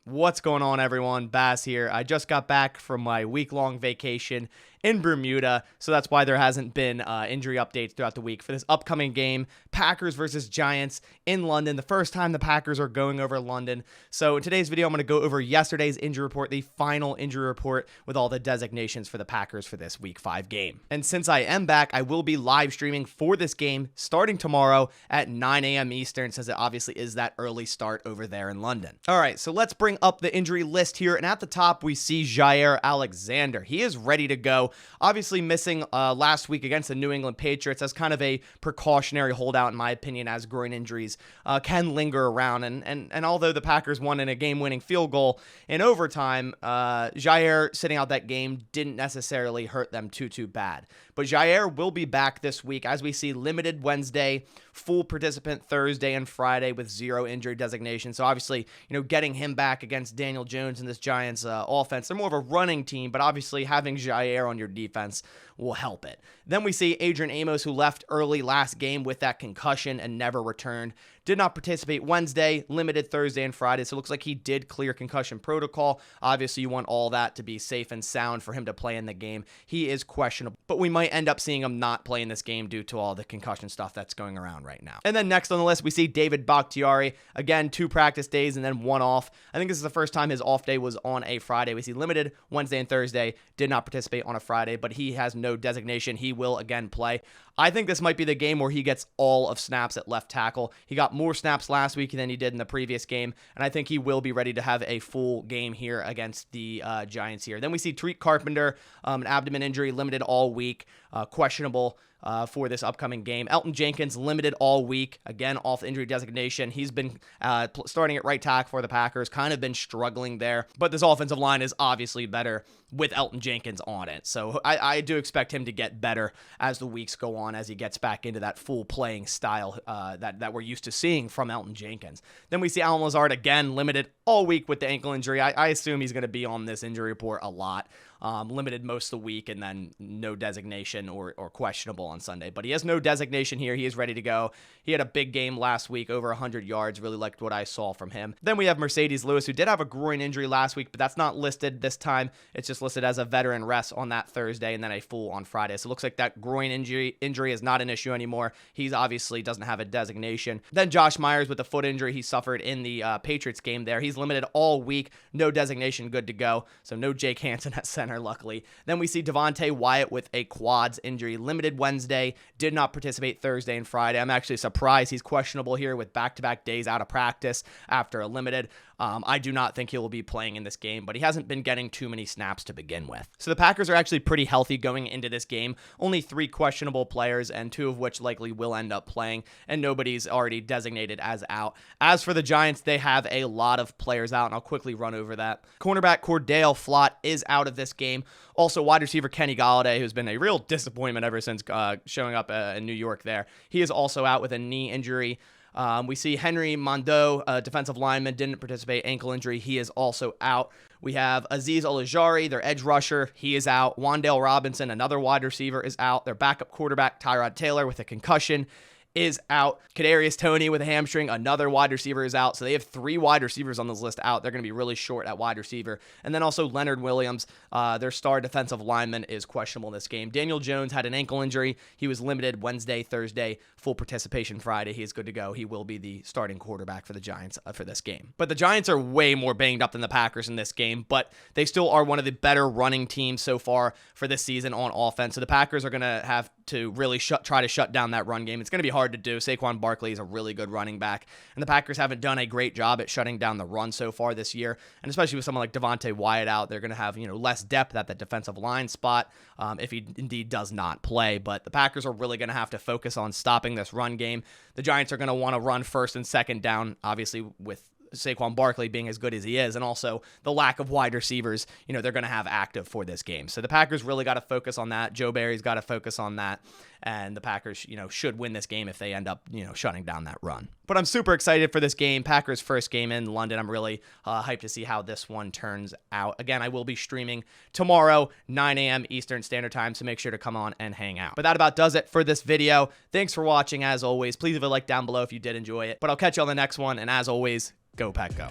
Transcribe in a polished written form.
What's going on, everyone? Bass here. I just got back from my week-long vacation in Bermuda, so that's why there hasn't been injury updates throughout the week. For this upcoming game, Packers versus Giants in London, the first time the Packers are going over London. So in today's video, I'm going to go over yesterday's injury report, the final injury report with all the designations for the Packers for this Week 5 game. And since I am back, I will be live streaming for this game starting tomorrow at 9 a.m. Eastern, since it obviously is that early start over there in London. All right, so let's bring up the injury list here, and at the top we see Jaire Alexander. He is ready to go. Obviously missing last week against the New England Patriots as kind of a precautionary holdout, in my opinion, as groin injuries can linger around. And although the Packers won in a game-winning field goal in overtime, Jaire sitting out that game didn't necessarily hurt them too bad. But Jaire will be back this week, as we see limited Wednesday, full participant Thursday and Friday with 0 injury designation. So obviously, getting him back against Daniel Jones and this Giants offense, they're more of a running team, but obviously having Jaire on your defense will help it. Then we see Adrian Amos, who left early last game with that concussion and never returned. Did not participate Wednesday, limited Thursday and Friday, so it looks like he did clear concussion protocol. Obviously, you want all that to be safe and sound for him to play in the game. He is questionable, but we might end up seeing him not play in this game due to all the concussion stuff that's going around right now. And then next on the list, we see David Bakhtiari. Again, 2 practice days and then 1 off. I think this is the first time his off day was on a Friday. We see limited Wednesday and Thursday, did not participate on a Friday, but he has no designation. He will again play. I think this might be the game where he gets all of snaps at left tackle. He got more snaps last week than he did in the previous game, and I think he will be ready to have a full game here against the Giants here. Then we see Tariq Carpenter, an abdomen injury, limited all week, questionable for this upcoming game. Elgton Jenkins, limited all week, again, off injury designation. He's been starting at right tackle for the Packers, kind of been struggling there, but this offensive line is obviously better with Elgton Jenkins on it. So I do expect him to get better as the weeks go on, as he gets back into that full playing style that we're used to seeing from Elgton Jenkins. Then we see Allen Lazard, again, limited all week with the ankle injury. I assume he's going to be on this injury report a lot. Limited most of the week, and then no designation or questionable on Sunday. But he has no designation here. He is ready to go. He had a big game last week, over 100 yards. Really liked what I saw from him. Then we have Mercedes Lewis, who did have a groin injury last week, but that's not listed this time. It's just listed as a veteran rest on that Thursday and then a full on Friday. So it looks like that groin injury is not an issue anymore. He's obviously doesn't have a designation. Then Josh Myers with the foot injury he suffered in the Patriots game there. He's limited all week. No designation, good to go. So no Jake Hansen at center, luckily. Then we see Devonte Wyatt with a quads injury, limited Wednesday, did not participate Thursday and Friday. I'm actually surprised he's questionable here with back-to-back days out of practice after a limited. I do not think he will be playing in this game, but he hasn't been getting too many snaps to begin with. So the Packers are actually pretty healthy going into this game. Only 3 questionable players, and 2 of which likely will end up playing, and nobody's already designated as out. As for the Giants, they have a lot of players out, and I'll quickly run over that. Cornerback Cordell Flott is out of this game. Also, wide receiver Kenny Golladay, who's been a real disappointment ever since showing up in New York there. He is also out with a knee injury. We see Henry Mondeau, defensive lineman, didn't participate, ankle injury. He is also out. We have Azeez Ojulari, their edge rusher. He is out. Wan'Dale Robinson, another wide receiver, is out. Their backup quarterback, Tyrod Taylor, with a concussion, is out. Kadarius Toney with a hamstring, another wide receiver, is out. So they have 3 wide receivers on this list out. They're going to be really short at wide receiver. And then also Leonard Williams, their star defensive lineman, is questionable in this game. Daniel Jones had an ankle injury. He was limited Wednesday, Thursday, full participation Friday. He is good to go. He will be the starting quarterback for the Giants for this game. But the Giants are way more banged up than the Packers in this game, but they still are one of the better running teams so far for this season on offense. So the Packers are going to have to really try to shut down that run game. It's going to be hard to do. Saquon Barkley is a really good running back, and the Packers haven't done a great job at shutting down the run so far this year, and especially with someone like Devonte Wyatt out, they're going to have less depth at the defensive line spot if he indeed does not play. But the Packers are really going to have to focus on stopping this run game. The Giants are going to want to run first and second down, obviously with Saquon Barkley being as good as he is, and also the lack of wide receivers, they're going to have active for this game. So the Packers really got to focus on that. Joe Barry's got to focus on that, and the Packers, should win this game if they end up, shutting down that run. But I'm super excited for this game. Packers' first game in London. I'm really hyped to see how this one turns out. Again, I will be streaming tomorrow, 9 a.m. Eastern Standard Time, so make sure to come on and hang out. But that about does it for this video. Thanks for watching, as always. Please leave a like down below if you did enjoy it. But I'll catch you on the next one, and as always, go Pack Go.